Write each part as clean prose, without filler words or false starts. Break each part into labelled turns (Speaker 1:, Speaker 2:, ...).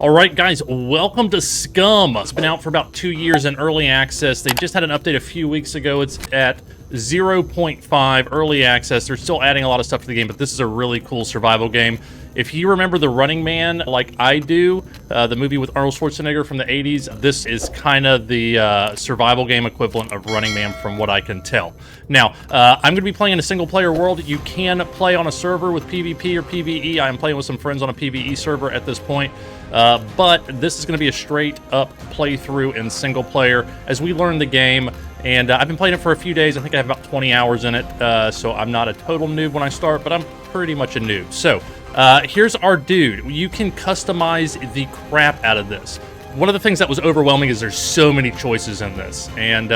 Speaker 1: Alright guys, welcome to SCUM. It's been out for about 2 years in early access. They just had an update a few weeks ago. It's at 0.5 early access. They're still adding a lot of stuff to the game, but this is a really cool survival game. If you remember The Running Man like I do, the movie with Arnold Schwarzenegger from the 80s, this is kind of the survival game equivalent of Running Man from what I can tell. Now, I'm going to be playing in a single-player world. You can play on a server with PvP or PvE. I am playing with some friends on a PvE server at this point. But this is going to be a straight-up playthrough in single-player as we learn the game. And I've been playing it for a few days. I think I have about 20 hours in it, so I'm not a total noob when I start, but I'm pretty much a noob. So, here's our dude. You can customize the crap out of this. One of the things that was overwhelming is there's so many choices in this, and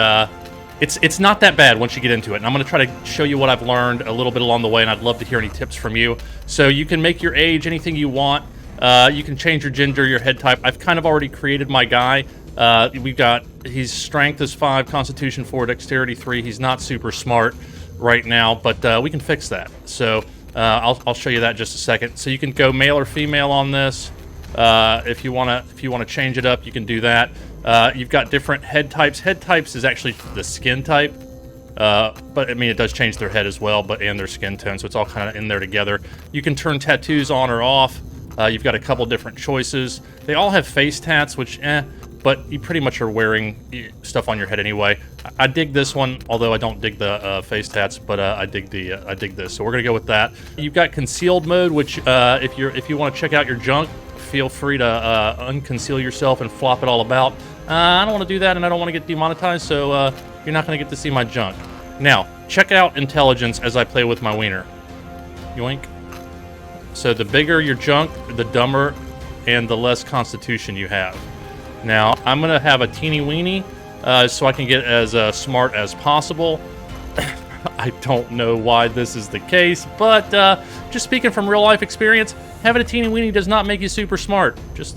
Speaker 1: it's not that bad once you get into it. And I'm going to try to show you what I've learned a little bit along the way, and I'd love to hear any tips from you. So you can make your age anything you want. You can change your gender, your head type. I've kind of already created my guy. His strength is 5, constitution 4, dexterity 3. He's not super smart right now, but we can fix that. So I'll show you that in just a second. So you can go male or female on this. If you wanna change it up, you can do that. You've got different head types. Head types is actually the skin type. But I mean, it does change their head as well, and their skin tone, so it's all kind of in there together. You can turn tattoos on or off. You've got a couple different choices. They all have face tats, which, but you pretty much are wearing stuff on your head anyway. I dig this one, although I don't dig the face tats, but I dig this. So we're gonna go with that. You've got concealed mode, which if you want to check out your junk, feel free to unconceal yourself and flop it all about. I don't want to do that, and I don't want to get demonetized, so you're not gonna get to see my junk. Now, check out intelligence as I play with my wiener. Yoink. So the bigger your junk, the dumber and the less constitution you have. Now, I'm going to have a teeny weeny so I can get as smart as possible. I don't know why this is the case, but just speaking from real life experience, having a teeny weeny does not make you super smart. Just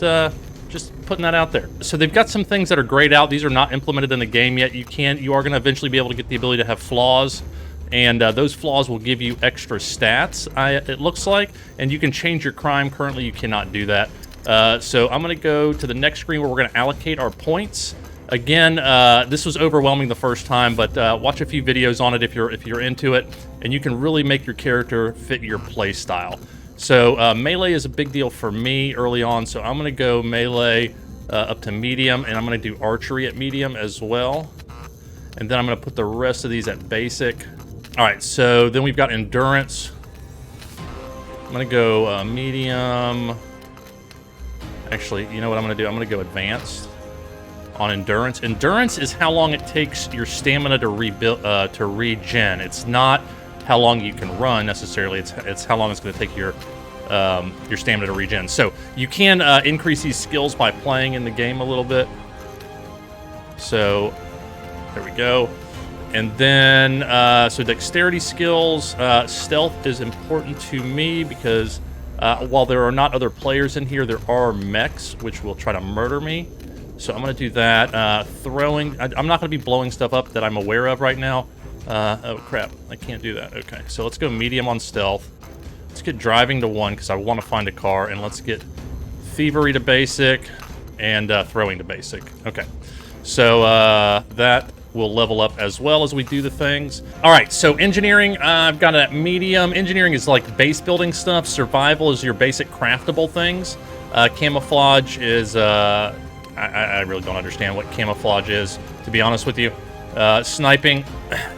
Speaker 1: putting that out there. So they've got some things that are grayed out. These are not implemented in the game yet. You are going to eventually be able to get the ability to have flaws. And those flaws will give you extra stats, it looks like, and you can change your crime. Currently, you cannot do that. So I'm going to go to the next screen where we're going to allocate our points. Again, this was overwhelming the first time, but watch a few videos on it if you're into it, and you can really make your character fit your play style. So melee is a big deal for me early on, so I'm going to go melee up to medium, and I'm going to do archery at medium as well. And then I'm going to put the rest of these at basic. All right, so then we've got endurance. I'm gonna go medium. Actually, you know what I'm gonna do? I'm gonna go advanced on endurance. Endurance is how long it takes your stamina to rebuild, to regen. It's not how long you can run necessarily. It's how long it's gonna take your stamina to regen. So you can increase these skills by playing in the game a little bit. So there we go. And then, so dexterity skills, stealth is important to me because while there are not other players in here, there are mechs which will try to murder me. So I'm going to do that. Throwing, I'm not going to be blowing stuff up that I'm aware of right now. Oh crap, I can't do that. Okay, so let's go medium on stealth. Let's get driving to 1 because I want to find a car, and let's get thievery to basic and throwing to basic. Okay, so that will level up as well as we do the things. All right, so engineering, I've got a medium. Engineering is like base building stuff. Survival is your basic craftable things. Camouflage is, I really don't understand what camouflage is, to be honest with you. Sniping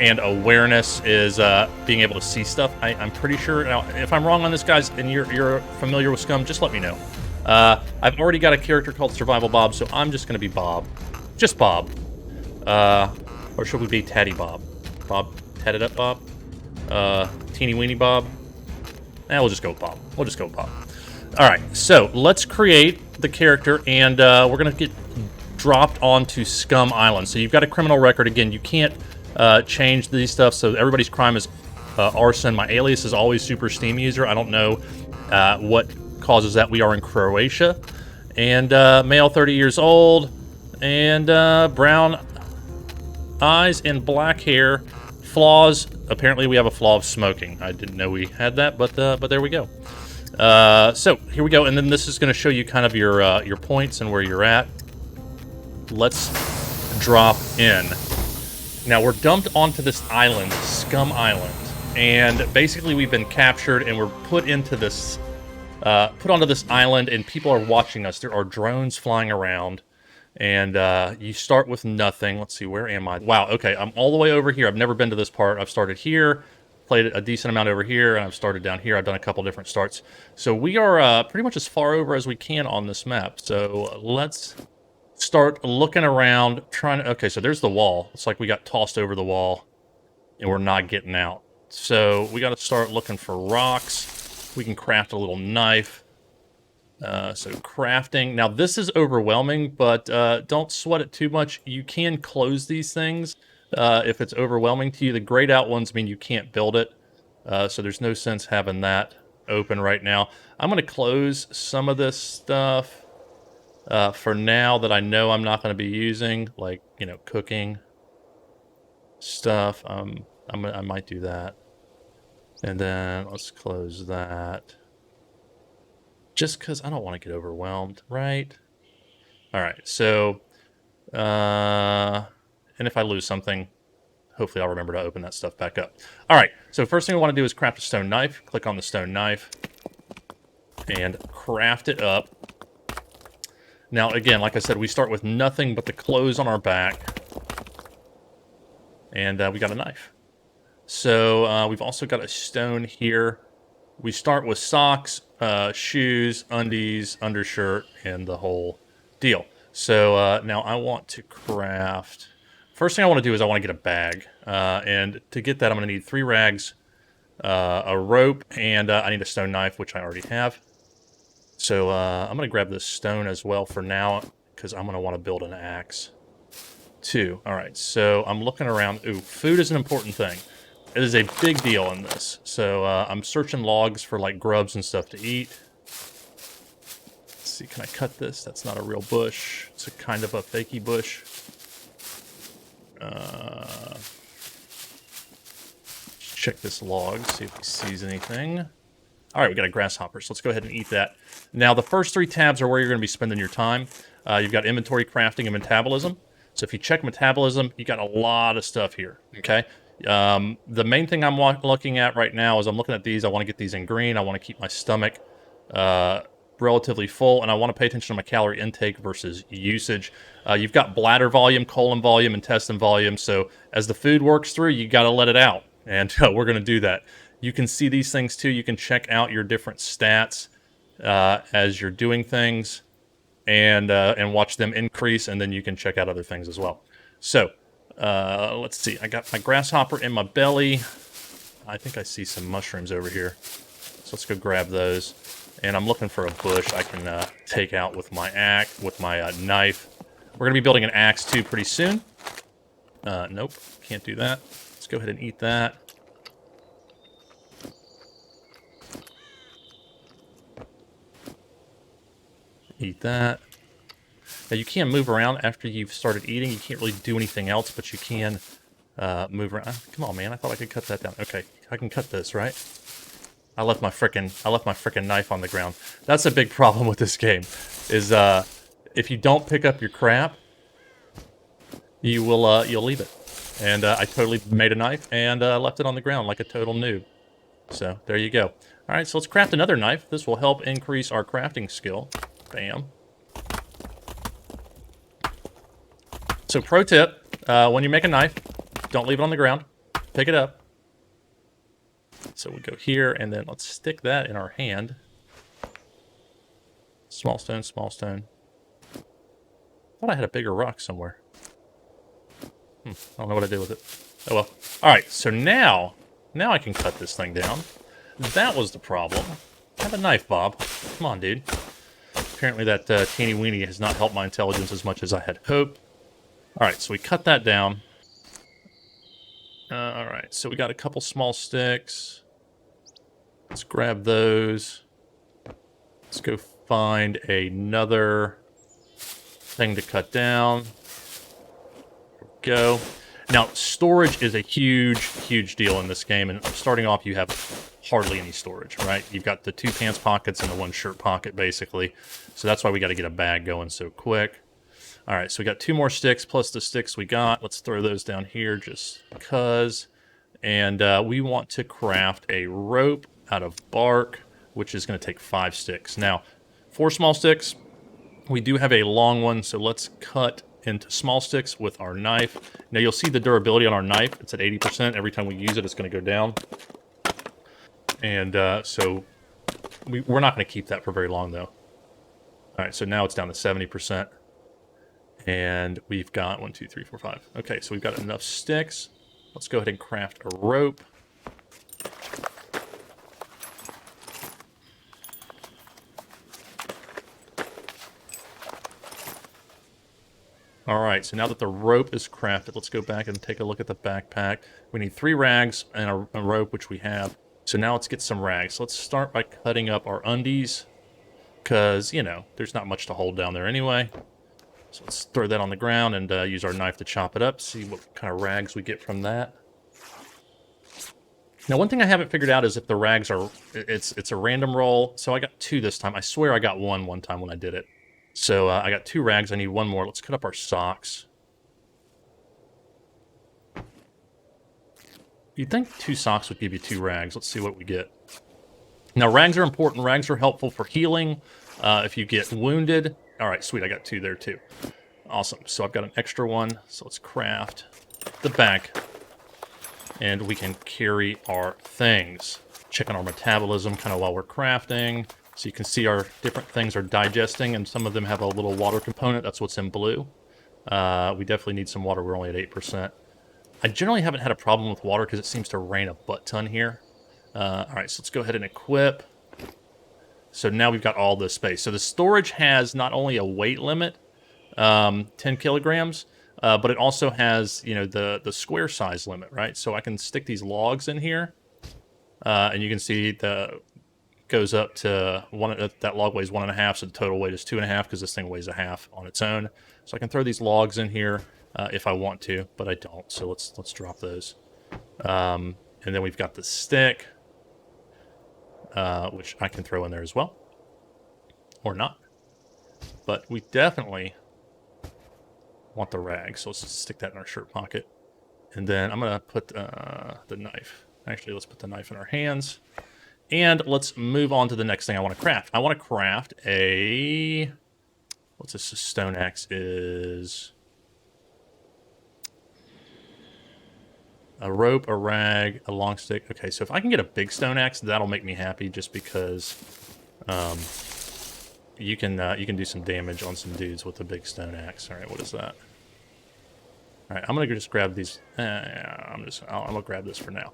Speaker 1: and awareness is being able to see stuff. I'm pretty sure. Now, if I'm wrong on this, guys, and you're familiar with SCUM, just let me know. I've already got a character called SurvivalBob, so I'm just going to be Bob. Just Bob. Or should we be Tatty Bob? Bob, tatted up Bob? Teeny weeny Bob? We'll just go with Bob. We'll just go with Bob. Alright, so let's create the character, and we're going to get dropped onto SCUM Island. So you've got a criminal record. Again, you can't change these stuff, so everybody's crime is arson. My alias is always Super Steam User. I don't know what causes that. We are in Croatia. And male, 30 years old, and brown eyes and black hair. Flaws, apparently we have a flaw of smoking. I didn't know we had that, but there we go. So here we go, and then this is going to show you kind of your points and where you're at. Let's drop in. Now we're dumped onto this island, Scum Island, and basically we've been captured and we're put onto this island, and people are watching us. There are drones flying around, and you start with nothing. Let's see, where am I? Wow, okay, I'm all the way over here. I've never been to this part. I've started here, played a decent amount over here, and I've started down here. I've done a couple different starts. So we are pretty much as far over as we can on this map. So let's start looking around, trying to... Okay, so there's the wall. It's like we got tossed over the wall, and we're not getting out. So we got to start looking for rocks. We can craft a little knife. So crafting. Now, this is overwhelming, but don't sweat it too much. You can close these things if it's overwhelming to you. The grayed out ones mean you can't build it. So there's no sense having that open right now. I'm going to close some of this stuff for now that I know I'm not going to be using, like, you know, cooking stuff. I might do that. And then let's close that. Just because I don't want to get overwhelmed, right? All right, so, and if I lose something, hopefully I'll remember to open that stuff back up. All right, so first thing we want to do is craft a stone knife. Click on the stone knife and craft it up. Now, again, like I said, we start with nothing but the clothes on our back. And we got a knife. So we've also got a stone here. We start with socks, shoes, undies, undershirt, and the whole deal. So now I want to craft... First thing I want to do is I want to get a bag. And to get that, I'm going to need 3 rags, a rope, and I need a stone knife, which I already have. So I'm going to grab this stone as well for now, because I'm going to want to build an axe, too. All right, so I'm looking around. Ooh, food is an important thing. It is a big deal in this. So I'm searching logs for, like, grubs and stuff to eat. Let's see, can I cut this? That's not a real bush. It's a kind of a fakey bush. Check this log, see if he sees anything. All right, we got a grasshopper, so let's go ahead and eat that. Now, the first 3 tabs are where you're going to be spending your time. You've got inventory, crafting, and metabolism. So if you check metabolism, you got a lot of stuff here, okay? The main thing I'm looking at right now is I'm looking at these. I want to get these in green. I want to keep my stomach relatively full, and I want to pay attention to my calorie intake versus usage. You've got bladder volume, colon volume, intestine volume. So as the food works through, you got to let it out, and we're going to do that. You can see these things too. You can check out your different stats as you're doing things, and watch them increase, and then you can check out other things as well. So let's see. I got my grasshopper in my belly. I think I see some mushrooms over here. So let's go grab those. And I'm looking for a bush I can take out with my knife. We're going to be building an axe too pretty soon. Nope, can't do that. Let's go ahead and eat that. Eat that. Now, you can move around after you've started eating. You can't really do anything else, but you can move around. Come on, man. I thought I could cut that down. Okay, I can cut this, right? I left my frickin' knife on the ground. That's a big problem with this game, is if you don't pick up your crap, you'll leave it. And I totally made a knife and left it on the ground like a total noob. So there you go. All right, so let's craft another knife. This will help increase our crafting skill. Bam. So pro tip, when you make a knife, don't leave it on the ground. Pick it up. So we go here, and then let's stick that in our hand. Small stone, small stone. I thought I had a bigger rock somewhere. I don't know what I did with it. Oh well. All right, so now I can cut this thing down. That was the problem. Have a knife, Bob. Come on, dude. Apparently that teeny weenie has not helped my intelligence as much as I had hoped. All right, so we cut that down. All right, so we got a couple small sticks. Let's grab those. Let's go find another thing to cut down. There we go. Now, storage is a huge, huge deal in this game. And starting off, you have hardly any storage, right? You've got the 2 pants pockets and the 1 shirt pocket, basically. So that's why we got to get a bag going so quick. All right, so we got 2 more sticks plus the sticks we got. Let's throw those down here just because. And we want to craft a rope out of bark, which is going to take 5 sticks. Now, 4 small sticks. We do have a long one, so let's cut into small sticks with our knife. Now, you'll see the durability on our knife. It's at 80%. Every time we use it, it's going to go down. And so we're not going to keep that for very long, though. All right, so now it's down to 70%. And we've got 1, 2, 3, 4, 5. Okay, so we've got enough sticks. Let's go ahead and craft a rope. All right, so now that the rope is crafted, let's go back and take a look at the backpack. We need 3 rags and a rope, which we have. So now let's get some rags. Let's start by cutting up our undies, because, you know, there's not much to hold down there anyway. So let's throw that on the ground and use our knife to chop it up, see what kind of rags we get from that. Now, one thing I haven't figured out is if the rags are... It's a random roll, so I got 2 this time. I swear I got one time when I did it. So I got 2 rags. I need 1 more. Let's cut up our socks. You'd think 2 socks would give you 2 rags. Let's see what we get. Now, rags are important. Rags are helpful for healing if you get wounded. All right, sweet. I got 2 there, too. Awesome. So I've got an extra one. So let's craft the back. And we can carry our things. Checking our metabolism kind of while we're crafting. So you can see our different things are digesting, and some of them have a little water component. That's what's in blue. We definitely need some water. We're only at 8%. I generally haven't had a problem with water because it seems to rain a butt ton here. All right, so let's go ahead and equip. So now we've got all this space. So the storage has not only a weight limit, 10 kilograms, but it also has, you know, the square size limit, right? So I can stick these logs in here, and you can see the goes up to that log weighs 1.5, so the total weight is 2.5 because this thing weighs a half on its own. So I can throw these logs in here if I want to, but I don't. So let's drop those. And then we've got the stick, which I can throw in there as well, or not. But we definitely want the rag, so let's stick that in our shirt pocket. And then I'm gonna put the knife. Actually, let's put the knife in our hands. And let's move on to the next thing I want to craft. I want to craft a... What's this? A stone axe is... A rope, a rag, a long stick. Okay, so if I can get a big stone axe, that'll make me happy just because you can do some damage on some dudes with a big stone axe. All right, what is that? All right, I'm going to just grab these. I'm going to grab this for now.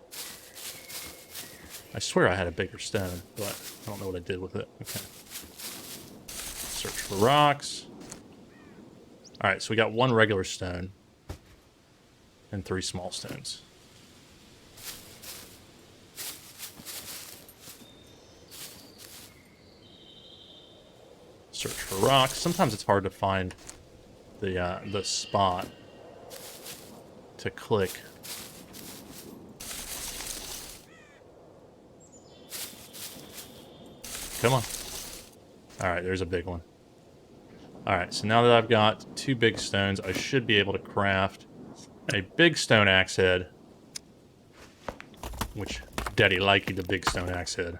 Speaker 1: I swear I had a bigger stone, but I don't know what I did with it. Okay. Search for rocks. All right, so we got 1 regular stone and 3 small stones. Search for rocks. Sometimes it's hard to find the spot to click. Come on. All right, there's a big one. All right, so now that I've got 2 big stones, I should be able to craft a big stone axe head, which daddy likey the big stone axe head.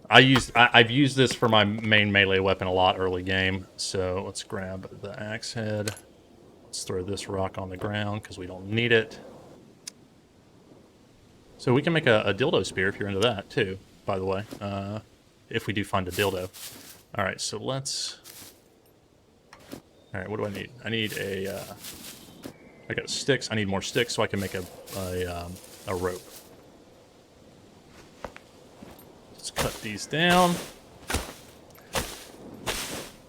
Speaker 1: I've used this for my main melee weapon a lot early game, so let's grab the axe head. Let's throw this rock on the ground because we don't need it. So we can make a dildo spear if you're into that, too, by the way, if we do find a dildo. All right, so let's... All right, what do I need? I need a... I got sticks. I need more sticks so I can make a rope. Let's cut these down.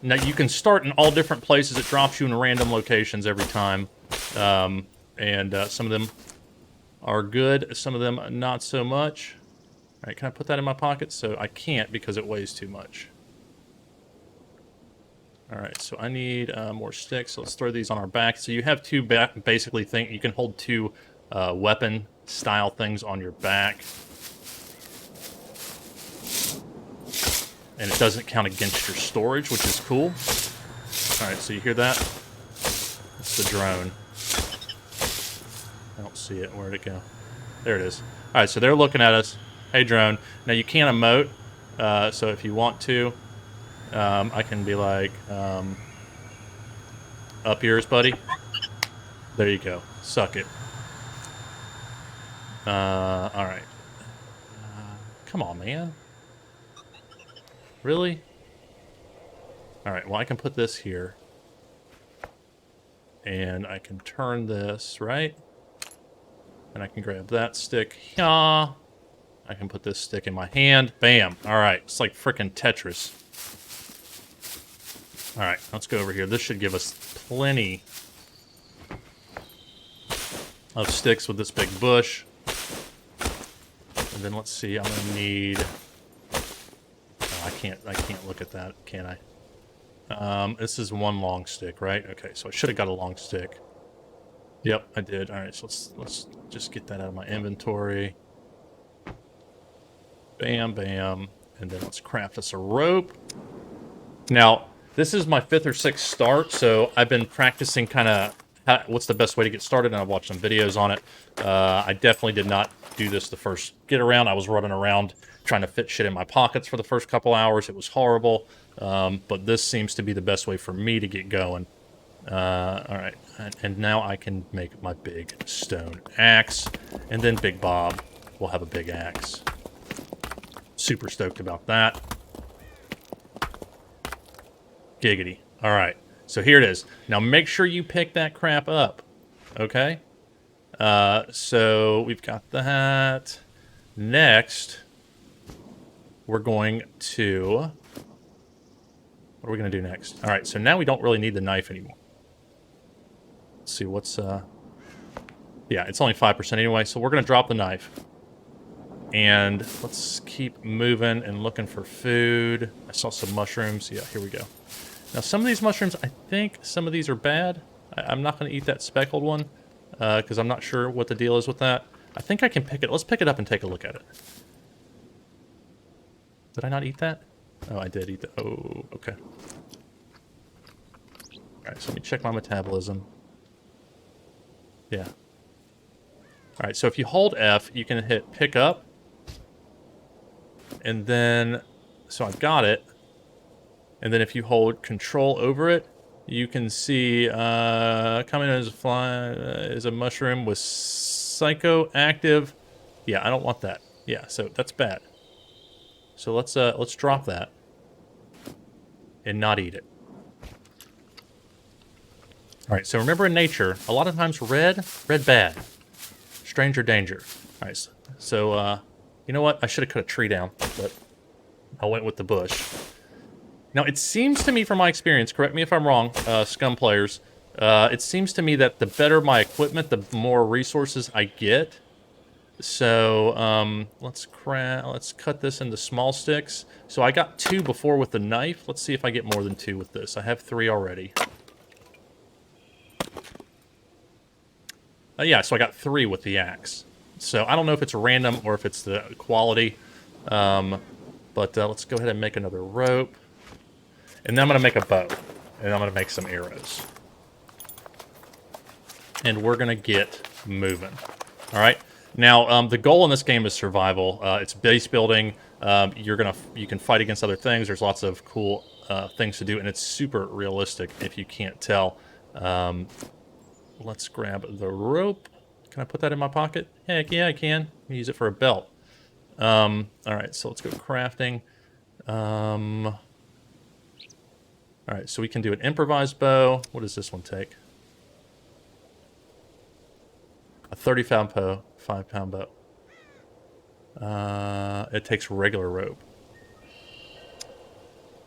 Speaker 1: Now, you can start in all different places. It drops you in random locations every time. And some of them are good, some of them not so much. All right, can I put that in my pocket? So I can't because it weighs too much. All right, so I need more sticks. So let's throw these on our back. So you have 2 basically you can hold 2 weapon style things on your back. And it doesn't count against your storage, which is cool. All right, so you hear that? That's the drone. I don't see it. Where'd it go? There it is. All right, so they're looking at us. Hey, drone. Now, you can't emote, so if you want to, I can be like, up yours, buddy. There you go. Suck it. All right. Come on, man. Really? All right, well, I can put this here. And I can turn this, right? And I can grab that stick. Yeah. I can put this stick in my hand. Bam. All right, it's like frickin' Tetris. All right, let's go over here. This should give us plenty of sticks with this big bush. And then let's see, I'm gonna need... Oh, I can't look at that, can I? This is one long stick, right? Okay, so I should have got a long stick. Yep, I did. All right, so let's just get that out of my inventory. Bam, bam. And then let's craft us a rope. Now, this is my 5th or 6th start, so I've been practicing kind of what's the best way to get started, and I've watched some videos on it. I definitely did not do this the first get around. I was running around trying to fit shit in my pockets for the first couple hours. It was horrible, but this seems to be the best way for me to get going. All right, and now I can make my big stone axe, and then Big Bob will have a big axe. Super stoked about that. Giggity. All right, so here it is. Now make sure you pick that crap up, okay? So we've got that. Next, we're going to... What are we going to do next? All right, so now we don't really need the knife anymore. Let's see, what's... Yeah, it's only 5% anyway, so we're going to drop the knife. And let's keep moving and looking for food. I saw some mushrooms. Yeah, here we go. Now, some of these mushrooms, I think some of these are bad. I'm not going to eat that speckled one because I'm not sure what the deal is with that. I think I can pick it. Let's pick it up and take a look at it. Did I not eat that? Oh, I did eat that. Oh, okay. All right, so let me check my metabolism. Yeah. All right, so if you hold F, you can hit pick up. And then, so I've got it. And then if you hold control over it, you can see coming as a mushroom with psychoactive. Yeah, I don't want that. Yeah, so that's bad. So let's drop that and not eat it. All right, so remember in nature, a lot of times red bad, stranger danger. All right, so you know what? I should have cut a tree down, but I went with the bush. Now, it seems to me, from my experience, correct me if I'm wrong, SCUM players, it seems to me that the better my equipment, the more resources I get. So, let's cut this into small sticks. So I got 2 before with the knife. Let's see if I get more than 2 with this. I have 3 already. Yeah, so I got 3 with the axe. So I don't know if it's random or if it's the quality. But let's go ahead and make another rope. And then I'm going to make a bow. And I'm going to make some arrows. And we're going to get moving. All right. Now, the goal in this game is survival. It's base building. You can fight against other things. There's lots of cool things to do. And it's super realistic if you can't tell. Let's grab the rope. Can I put that in my pocket? Heck yeah, I can. Use it for a belt. All right, so let's go crafting. All right, so we can do an improvised bow. What does this one take? A 35-pound bow. It takes regular rope.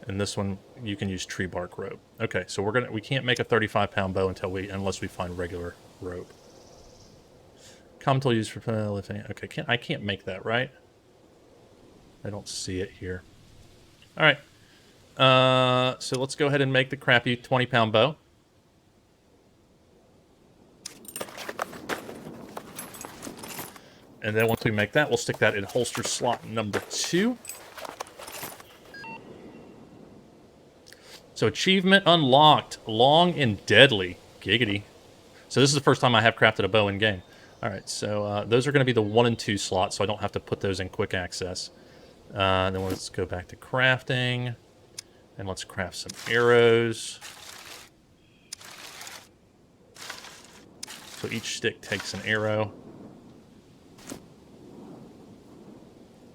Speaker 1: And this one, you can use tree bark rope. Okay, so we can't make a 35-pound bow unless we find regular rope. Common tool used for lifting. Okay, I can't make that, right? I don't see it here. All right. So let's go ahead and make the crappy 20-pound bow. And then once we make that, we'll stick that in holster slot number 2. So achievement unlocked, long and deadly. Giggity. So this is the first time I have crafted a bow in game. All right, so those are going to be the 1 and 2 slots, so I don't have to put those in quick access. Then let's go back to crafting, and let's craft some arrows. So each stick takes an arrow.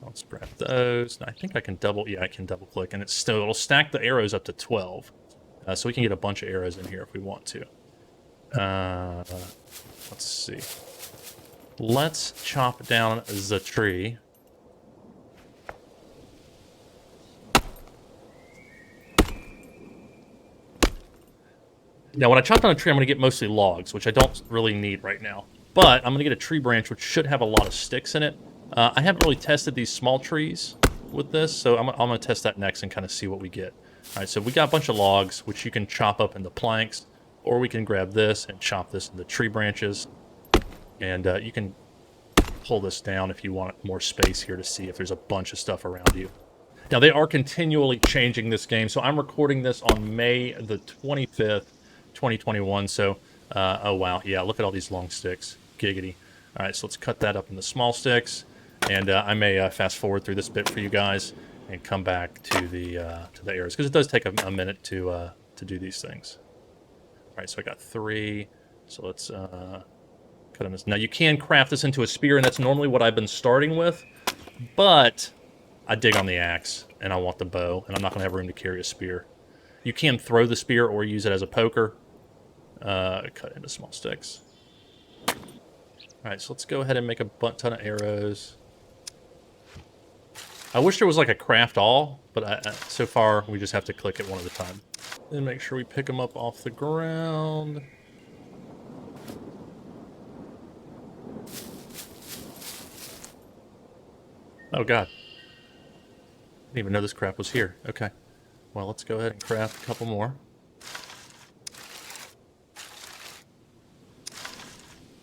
Speaker 1: Let's grab those. I think I can I can double click, and it'll stack the arrows up to 12. So we can get a bunch of arrows in here if we want to. Let's see. Let's chop down the tree. Now, when I chop down a tree, I'm going to get mostly logs, which I don't really need right now. But I'm going to get a tree branch, which should have a lot of sticks in it. I haven't really tested these small trees with this, so I'm going to test that next and kind of see what we get. All right, so we got a bunch of logs, which you can chop up into planks, or we can grab this and chop this into tree branches. And you can pull this down if you want more space here to see if there's a bunch of stuff around you. Now, they are continually changing this game, so I'm recording this on May the 25th, 2021, so, oh wow, yeah, look at all these long sticks. Giggity. All right, so let's cut that up into small sticks, and I may fast forward through this bit for you guys and come back to the arrows, because it does take a minute to do these things. All right, so I got 3, so let's cut them. Now, you can craft this into a spear, and that's normally what I've been starting with, but I dig on the axe, and I want the bow, and I'm not going to have room to carry a spear. You can throw the spear or use it as a poker. Cut into small sticks. All right, so let's go ahead and make a ton of arrows. I wish there was like a craft all, but so far we just have to click it one at a time. Then make sure we pick them up off the ground. Oh god. Didn't even know this crap was here. Okay. Well, let's go ahead and craft a couple more.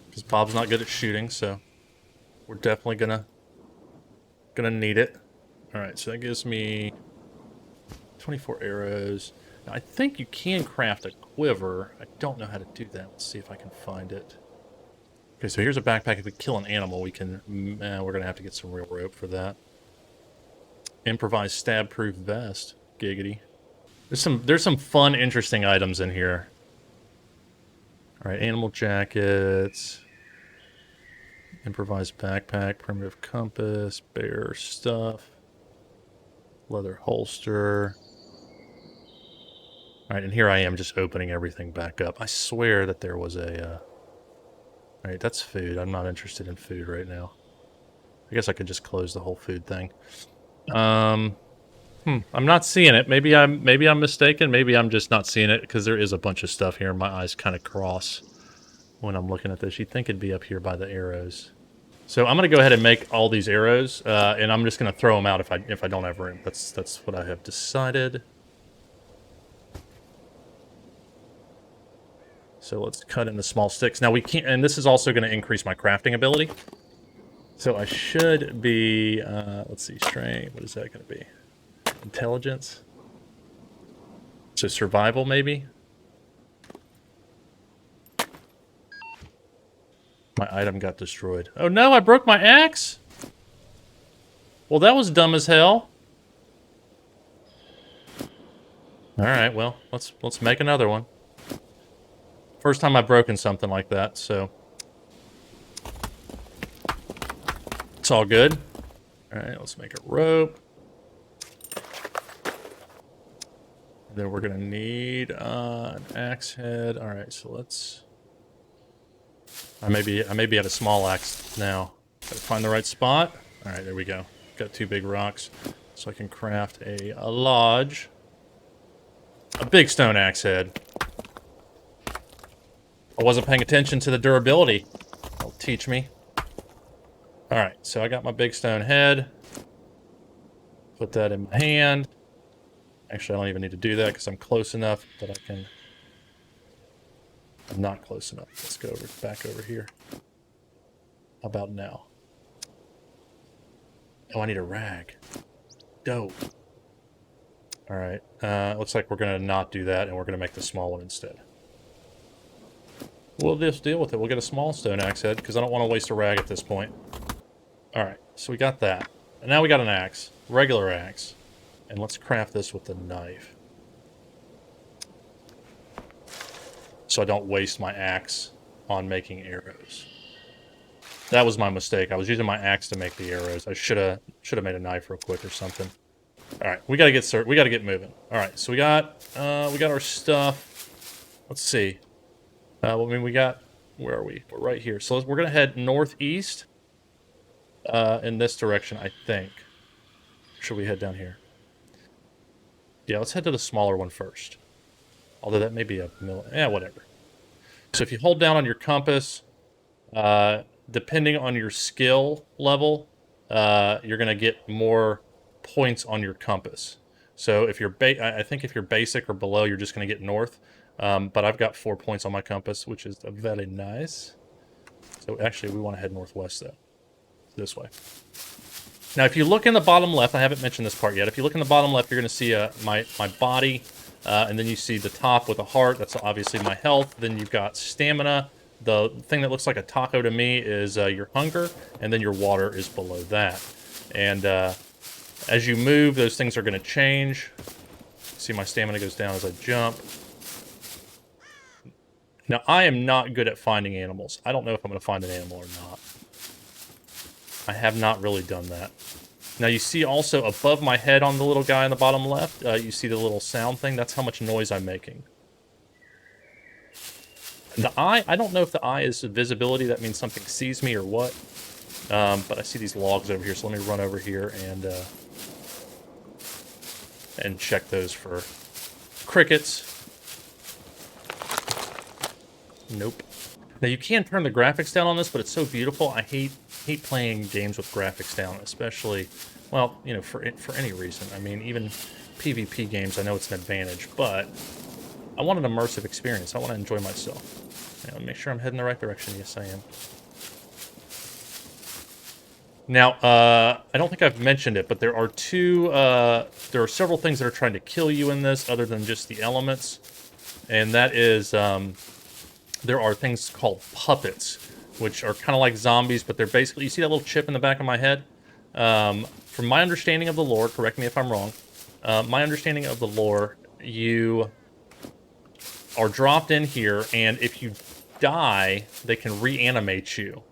Speaker 1: Because Bob's not good at shooting, so we're definitely gonna need it. Alright, so that gives me 24 arrows. Now, I think you can craft a quiver. I don't know how to do that. Let's see if I can find it. Okay, so here's a backpack. If we kill an animal, we can... we're gonna have to get some real rope for that. Improvised stab-proof vest. Giggity. There's some fun, interesting items in here. Alright, animal jackets. Improvised backpack, primitive compass, bear stuff. Leather holster. Alright, and here I am just opening everything back up. I swear that there was a... Alright, that's food. I'm not interested in food right now. I guess I could just close the whole food thing. I'm not seeing it. Maybe I'm mistaken. Maybe I'm just not seeing it because there is a bunch of stuff here and my eyes kind of cross when I'm looking at this. You'd think it'd be up here by the arrows. So I'm going to go ahead and make all these arrows, and I'm just going to throw them out if I don't have room. That's what I have decided. So let's cut into small sticks. Now we can't, and this is also going to increase my crafting ability. So I should be, let's see, strength. What is that going to be? Intelligence. So survival, maybe. My item got destroyed. Oh no, I broke my axe? Well, that was dumb as hell. Alright, well, let's make another one. First time I've broken something like that, so... It's all good. Alright, let's make a rope. And then we're gonna need an axe head. Alright, so let's... I may be at a small axe now. Gotta find the right spot. Alright, there we go. Got 2 big rocks. So I can craft a lodge. A big stone axe head. I wasn't paying attention to the durability. It'll teach me. Alright, so I got my big stone head. Put that in my hand. Actually, I don't even need to do that because I'm close enough that I can... I'm not close enough. Let's go back over here. How about now? Oh, I need a rag. Dope. All right. Looks like we're going to not do that, and we're going to make the small one instead. We'll just deal with it. We'll get a small stone axe head, because I don't want to waste a rag at this point. All right. So we got that. And now we got an axe. Regular axe. And let's craft this with the knife. So I don't waste my axe on making arrows. That was my mistake. I was using my axe to make the arrows. I should have made a knife real quick or something. All right, we gotta get moving. All right, so we got our stuff. Let's see. I mean, where are we? We're right here. So we're gonna head northeast in this direction, I think. Should we head down here? Yeah, let's head to the smaller one first. Although that may be a yeah, whatever. So if you hold down on your compass, depending on your skill level, you're gonna get more points on your compass. So if you're I think if you're basic or below, you're just gonna get north. But I've got 4 points on my compass, which is very nice. So actually, we want to head northwest though, this way. Now, if you look in the bottom left, I haven't mentioned this part yet. If you look in the bottom left, you're going to see my body, and then you see the top with a heart. That's obviously my health. Then you've got stamina. The thing that looks like a taco to me is your hunger, and then your water is below that. And as you move, those things are going to change. See, my stamina goes down as I jump. Now, I am not good at finding animals. I don't know if I'm going to find an animal or not. I have not really done that. Now, you see also above my head on the little guy on the bottom left, you see the little sound thing? That's how much noise I'm making. And the eye, I don't know if the eye is visibility. That means something sees me or what. But I see these logs over here, so let me run over here and check those for crickets. Nope. Now, you can turn the graphics down on this, but it's so beautiful. I hate playing games with graphics down, especially, well, you know, for any reason. I mean, even PvP games, I know it's an advantage, but I want an immersive experience. I want to enjoy myself. Now, make sure I'm heading the right direction. Yes, I am. Now, I don't think I've mentioned it, but there are several things that are trying to kill you in this, other than just the elements, and that is, there are things called puppets, which are kind of like zombies, but they're basically, you see that little chip in the back of my head? From my understanding of the lore, correct me if I'm wrong, my understanding of the lore, you are dropped in here, and if you die, they can reanimate you.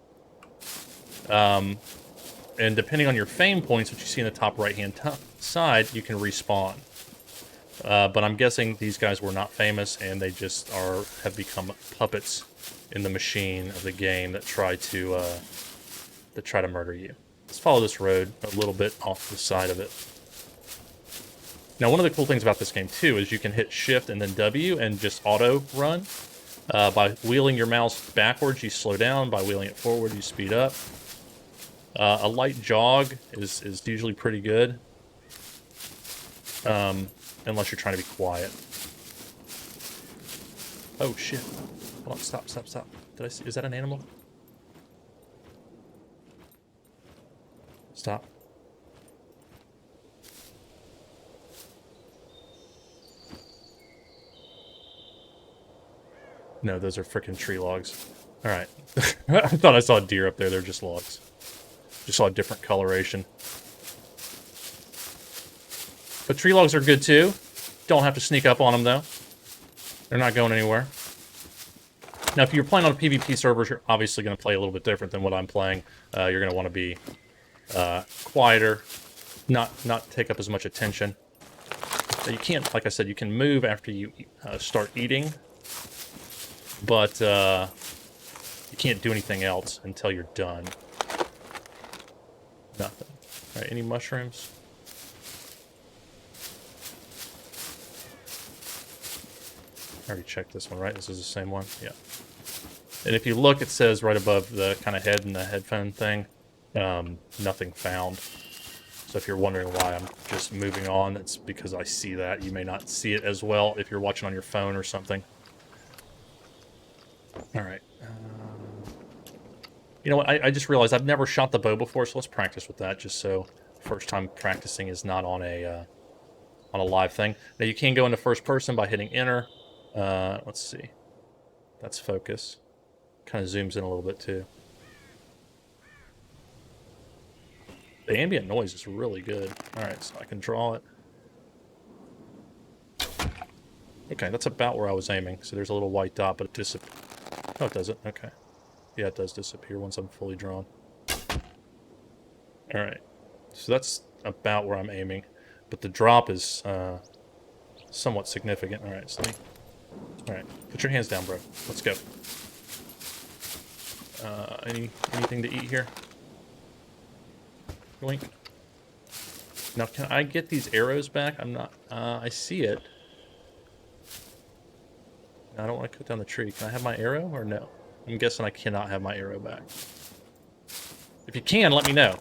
Speaker 1: And depending on your fame points, which you see in the top right-hand side, you can respawn. But I'm guessing these guys were not famous, and they just have become puppets in the machine of the game that try to murder you. Let's follow this road a little bit off the side of it. Now, one of the cool things about this game too is you can hit Shift and then W and just auto run. By wheeling your mouse backwards, you slow down. By wheeling it forward, you speed up. A light jog is usually pretty good, unless you're trying to be quiet. Oh shit! Hold on, stop. Did I see? Is that an animal? Stop. No, those are frickin' tree logs. Alright. I thought I saw a deer up there. They're just logs. Just saw a different coloration. But tree logs are good too. Don't have to sneak up on them though. They're not going anywhere. Now, if you're playing on a PvP server, you're obviously going to play a little bit different than what I'm playing. You're going to want to be quieter, not take up as much attention. Now, you can't, like I said, you can move after you start eating, but you can't do anything else until you're done. Nothing. All right, any mushrooms? I already checked this one, right? This is the same one? Yeah. And if you look, it says right above the kind of head and the headphone thing, nothing found. So if you're wondering why I'm just moving on, it's because I see that. You may not see it as well if you're watching on your phone or something. All right. You know what? I just realized I've never shot the bow before, so let's practice with that just so First time practicing is not on a live thing. Now you can go into first person by hitting enter. Let's see. That's focus. Kind of zooms in a little bit too. The ambient noise is really good. All right, so I can draw it. Okay, that's about where I was aiming. So there's a little white dot, but it disappears. Oh, it doesn't. Okay. Yeah, it does disappear once I'm fully drawn. All right. So that's about where I'm aiming. But the drop is somewhat significant. All right, so all right, put your hands down, bro. Let's go. Anything to eat here? Blink. Now, can I get these arrows back? I'm not... I see it. I don't want to cut down the tree. Can I have my arrow or no? I'm guessing I cannot have my arrow back. If you can, let me know.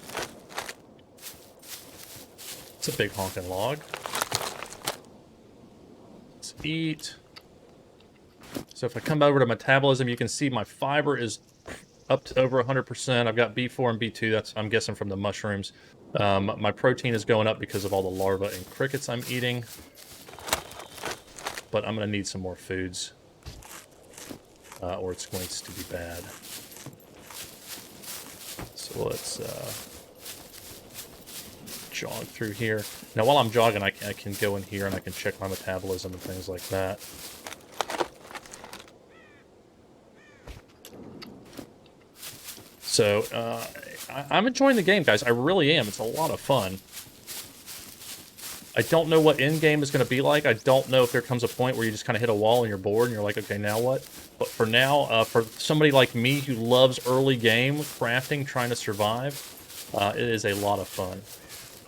Speaker 1: It's a big honking log. Let's eat. So if I come over to metabolism, you can see my fiber is up to over 100%. I've got B4 and B2. That's, I'm guessing, from the mushrooms. My protein is going up because of all the larvae and crickets I'm eating. But I'm going to need some more foods. Or it's going to be bad. So let's jog through here. Now while I'm jogging, I can go in here and I can check my metabolism and things like that. So I'm enjoying the game, guys. I really am. It's a lot of fun. I don't know what in-game is going to be like. I don't know if there comes a point where you just kind of hit a wall and you're bored and you're like, okay, now what? But for now, for somebody like me who loves early game crafting, trying to survive, it is a lot of fun.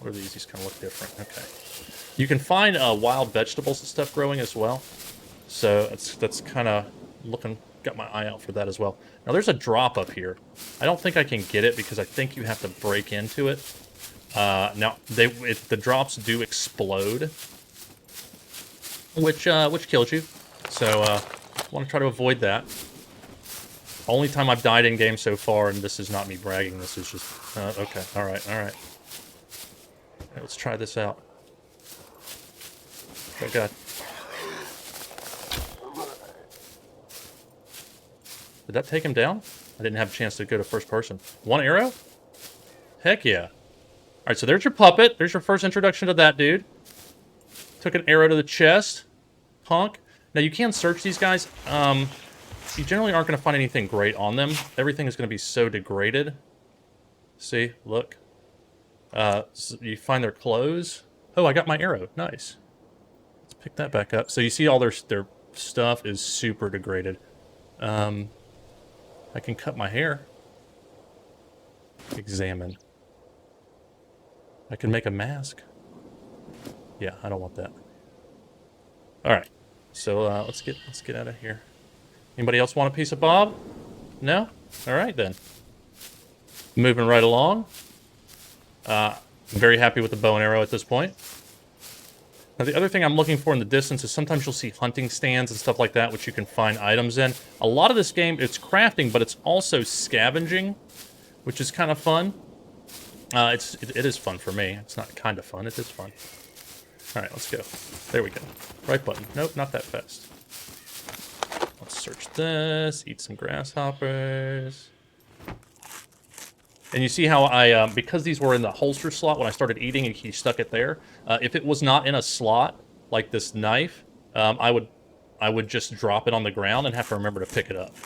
Speaker 1: What are these? These kind of look different. Okay. You can find wild vegetables and stuff growing as well. So that's kind of looking, got my eye out for that as well. Now there's a drop up here. I don't think I can get it because I think you have to break into it. Now, the drops do explode, which kills you. So, I want to try to avoid that. Only time I've died in game so far, and this is not me bragging. This is just okay. All right. Let's try this out. Oh God. Did that take him down? I didn't have a chance to go to first person. One arrow? Heck yeah. Alright, so there's your puppet. There's your first introduction to that dude. Took an arrow to the chest. Punk. Now, you can search these guys. You generally aren't going to find anything great on them. Everything is going to be so degraded. See? Look. So you find their clothes. Oh, I got my arrow. Nice. Let's pick that back up. So you see all their stuff is super degraded. I can cut my hair. Examine. I can make a mask. Yeah, I don't want that. All right, so let's get out of here. Anybody else want a piece of Bob? No? All right then. Moving right along. I'm very happy with the bow and arrow at this point. Now the other thing I'm looking for in the distance is sometimes you'll see hunting stands and stuff like that, which you can find items in. A lot of this game, it's crafting, but it's also scavenging, which is kind of fun. It is fun for me. It's not kind of fun. It is fun. All right, let's go. There we go. Right button. Nope, not that fast. Let's search this. Eat some grasshoppers. And you see how I, because these were in the holster slot when I started eating and he stuck it there, if it was not in a slot, like this knife, I would just drop it on the ground and have to remember to pick it up.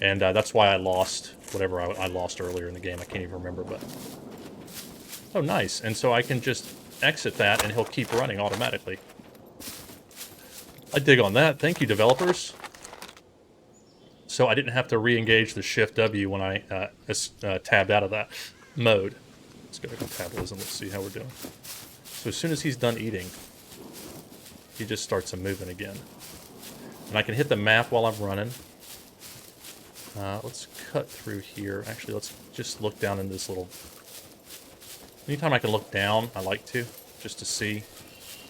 Speaker 1: And that's why I lost whatever I lost earlier in the game. I can't even remember, but... Oh, nice. And so I can just exit that, and he'll keep running automatically. I dig on that. Thank you, developers. So I didn't have to re-engage the Shift W when I tabbed out of that mode. Let's go to metabolism. Let's see how we're doing. So as soon as he's done eating, he just starts moving again. And I can hit the map while I'm running. Let's cut through here. Actually, let's just look down in this little... Anytime I can look down, I like to, just to see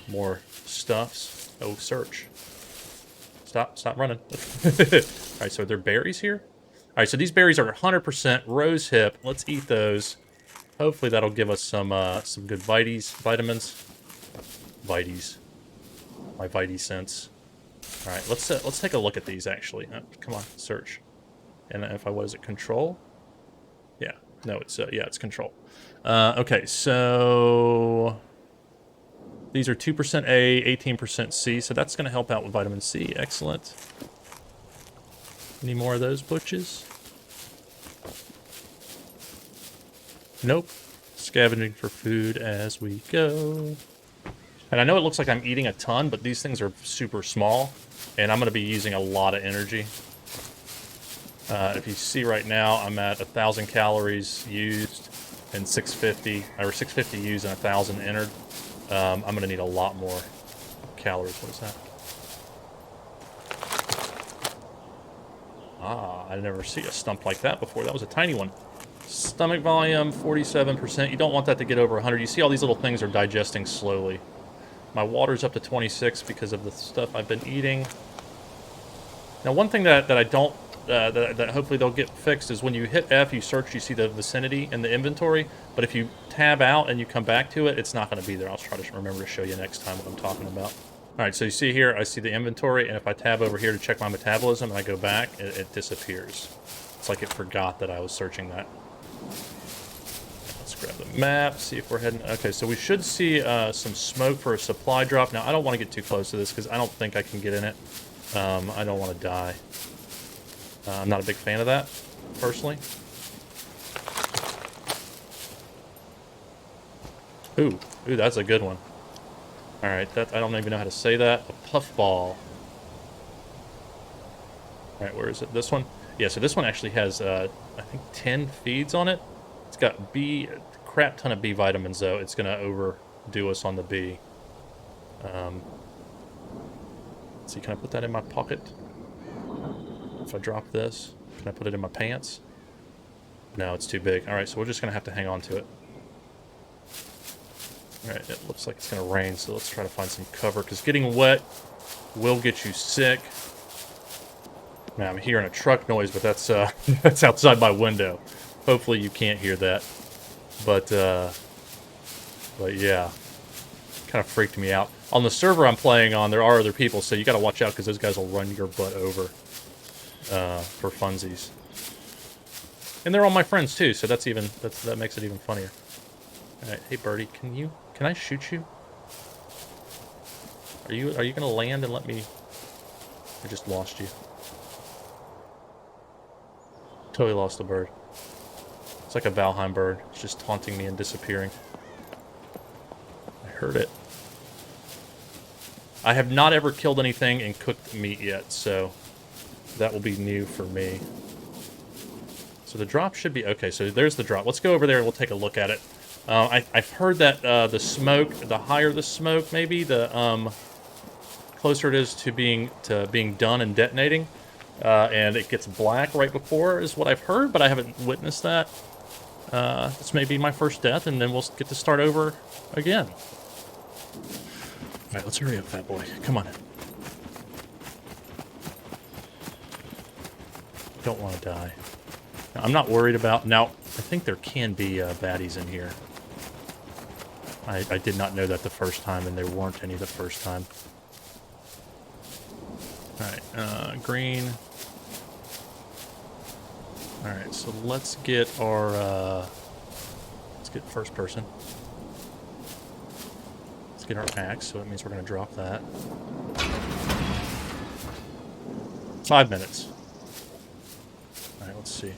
Speaker 1: more stuffs. Oh, search. Stop running. Alright, so are there berries here? Alright, so these berries are 100% rose hip. Let's eat those. Hopefully that'll give us some good vitamins. Vites. My Vite sense. All right, let's take a look at these actually. Come on, search. And if I was it control? Yeah. No, it's yeah, it's control. Okay, so these are 2% A, 18% C, so that's going to help out with vitamin C. Excellent. Any more of those butches? Nope. Scavenging for food as we go. And I know it looks like I'm eating a ton, but these things are super small, and I'm going to be using a lot of energy. If you see right now, I'm at 1,000 calories used and 650, or 650 used and 1,000 entered. I'm going to need a lot more calories. What is that? Ah, I never see a stump like that before. That was a tiny one. Stomach volume, 47%. You don't want that to get over 100. You see all these little things are digesting slowly. My water's up to 26 because of the stuff I've been eating. Now, one thing that I don't, that hopefully they'll get fixed is when you hit F, you search, you see the vicinity in the inventory. But if you tab out and you come back to it, it's not going to be there. I'll try to remember to show you next time what I'm talking about. All right, so you see here, I see the inventory, and if I tab over here to check my metabolism and I go back, it disappears. It's like it forgot that I was searching that. Let's grab the map, see if we're heading... Okay, so we should see some smoke for a supply drop. Now, I don't want to get too close to this because I don't think I can get in it. I don't want to die. I'm not a big fan of that, personally. Ooh, that's a good one. All right, that I don't even know how to say that. A puffball. All right, where is it? This one? Yeah, so this one actually has, I think, 10 feeds on it. It's got B, a crap ton of B vitamins, though. It's going to overdo us on the B. Let's see, can I put that in my pocket? If I drop this, can I put it in my pants? No, it's too big. All right, so we're just going to have to hang on to it. All right, it looks like it's going to rain, so let's try to find some cover, because getting wet will get you sick. Man, I'm hearing a truck noise, but that's that's outside my window. Hopefully you can't hear that. But yeah, kind of freaked me out. On the server I'm playing on, there are other people, so you got to watch out, because those guys will run your butt over for funsies. And they're all my friends too, so that makes it even funnier. All right, hey birdie, can I shoot you? Are you gonna land and let me? I just lost you. Totally lost the bird. It's like a Valheim bird. It's just taunting me and disappearing. I heard it. I have not ever killed anything and cooked meat yet, so that will be new for me. So the drop should be okay. So there's the drop. Let's go over there and we'll take a look at it. I've heard that the smoke, the higher the smoke, maybe the closer it is to being done and detonating, and it gets black right before is what I've heard, but I haven't witnessed that. This may be my first death, and then we'll get to start over again. All right, let's hurry up, fat boy. Come on in. Don't want to die. Now, I'm not worried about... Now, I think there can be baddies in here. I did not know that the first time, and there weren't any the first time. Alright, green. Alright, so let's get our... let's get first person. Let's get our axe, so that means we're going to drop that. 5 minutes. Alright, let's see.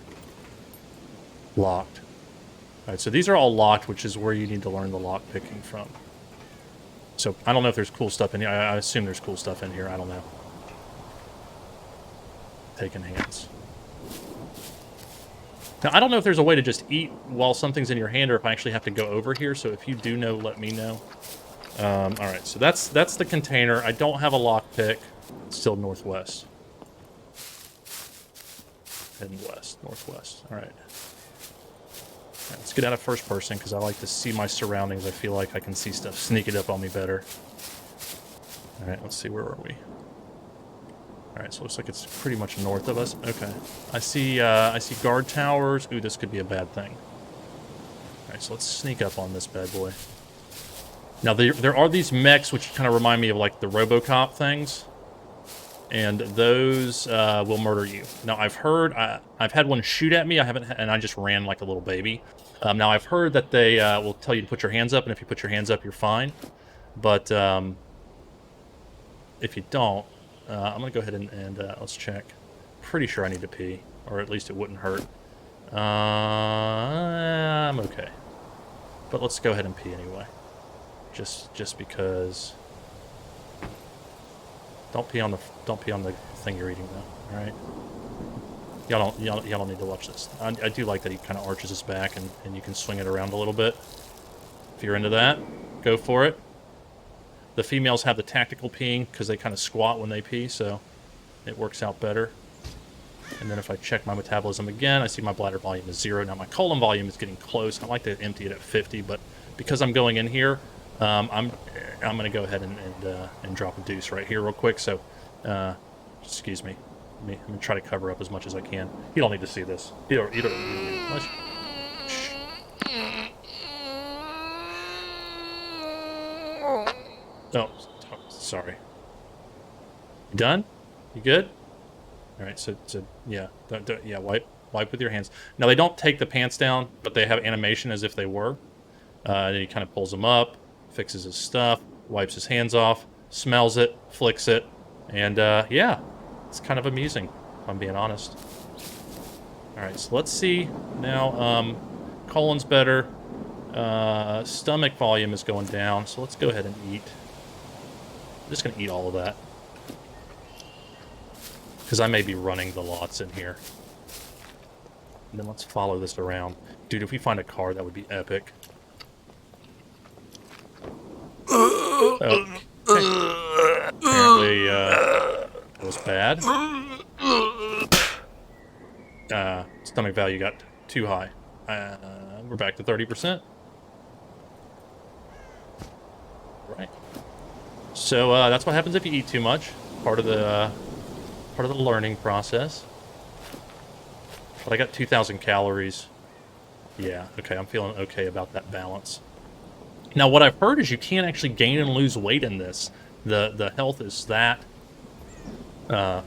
Speaker 1: Locked. Alright, so these are all locked, which is where you need to learn the lock picking from. So, I don't know if there's cool stuff in here. I assume there's cool stuff in here. I don't know. Taking hands. Now, I don't know if there's a way to just eat while something's in your hand, or if I actually have to go over here. So, if you do know, let me know. Alright, so that's the container. I don't have a lock pick. It's still northwest. Heading west, northwest. Alright. Right, let's get out of first person, because I like to see my surroundings. I feel like I can see stuff sneaking up on me better. Alright, let's see, where are we? Alright, so it looks like it's pretty much north of us. Okay. I see guard towers. Ooh, this could be a bad thing. Alright, so let's sneak up on this bad boy. Now, there are these mechs which kind of remind me of, like, the RoboCop things. And those will murder you. Now, I've heard... I've had one shoot at me, and I just ran like a little baby. Now, I've heard that they will tell you to put your hands up, and if you put your hands up, you're fine. But if you don't, I'm going to go ahead and let's check. Pretty sure I need to pee, or at least it wouldn't hurt. I'm okay. But let's go ahead and pee anyway. Just because. Don't pee on the thing you're eating though. All right. Y'all don't need to watch this. I do like that he kind of arches his back and you can swing it around a little bit. If you're into that, go for it. The females have the tactical peeing because they kind of squat when they pee, so it works out better. And then if I check my metabolism again, I see my bladder volume is 0. Now my colon volume is getting close. I like to empty it at 50, but because I'm going in here, I'm going to go ahead and drop a deuce right here real quick. So, excuse me. I'm going to try to cover up as much as I can. You don't need to see this. You don't shh. Oh, sorry. You done? You good? All right, so yeah, yeah, wipe with your hands. Now, they don't take the pants down, but they have animation as if they were. Then he kind of pulls them up, fixes his stuff, wipes his hands off, smells it, flicks it, and yeah, it's kind of amusing, if I'm being honest. All right, so let's see now. Colon's better. Stomach volume is going down, so let's go ahead and eat. I'm just going to eat all of that. Because I may be running the lots in here. And then let's follow this around. Dude, if we find a car, that would be epic. Okay. Apparently, it was bad. Stomach value got too high. We're back to 30%. Right. So that's what happens if you eat too much. Part of the learning process. But I got 2,000 calories. Yeah. Okay. I'm feeling okay about that balance. Now, what I've heard is you can't actually gain and lose weight in this. The health is that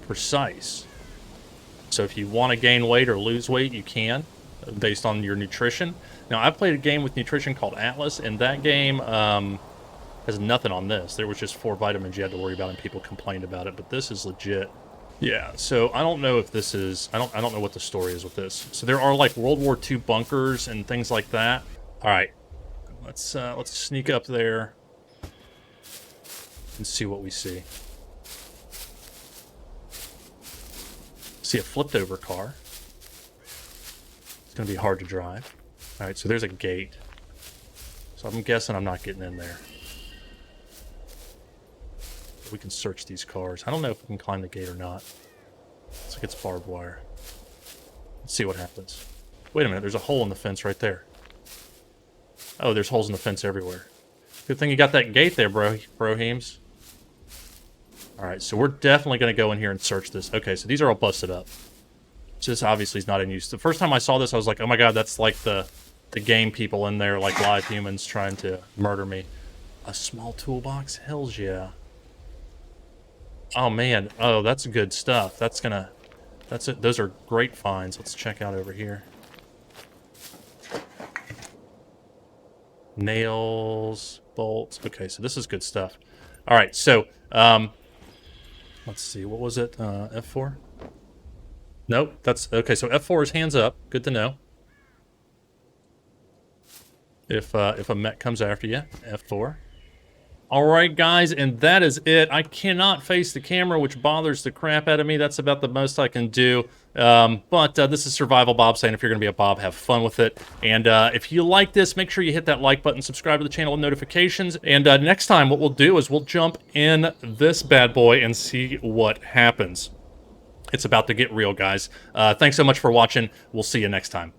Speaker 1: precise. So if you want to gain weight or lose weight, you can, based on your nutrition. Now, I've played a game with nutrition called Atlas, and that game has nothing on this. There was just 4 vitamins you had to worry about, and people complained about it. But this is legit. Yeah. So I don't know if this is. I don't know what the story is with this. So there are like World War II bunkers and things like that. All right. Let's sneak up there and see what we see. See a flipped over car. It's going to be hard to drive. All right, so there's a gate. So I'm guessing I'm not getting in there. We can search these cars. I don't know if we can climb the gate or not. Looks like it's barbed wire. Let's see what happens. Wait a minute, there's a hole in the fence right there. Oh, there's holes in the fence everywhere. Good thing you got that gate there, broheems. Alright, so we're definitely going to go in here and search this. Okay, so these are all busted up. So this obviously is not in use. The first time I saw this, I was like, oh my god, that's like the game people in there, like live humans trying to murder me. A small toolbox? Hells yeah. Oh man, oh, that's good stuff. That's gonna... That's it. Those are great finds. Let's check out over here. Nails, bolts. Okay, so this is good stuff. All right, so let's see. What was it? F4? Nope. That's okay. So F4 is hands up. Good to know. If a mech comes after you, F4. All right, guys, and that is it. I cannot face the camera, which bothers the crap out of me. That's about the most I can do. But this is Survival Bob saying if you're going to be a Bob, have fun with it. And if you like this, make sure you hit that like button, subscribe to the channel with notifications. And next time, what we'll do is we'll jump in this bad boy and see what happens. It's about to get real, guys. Thanks so much for watching. We'll see you next time.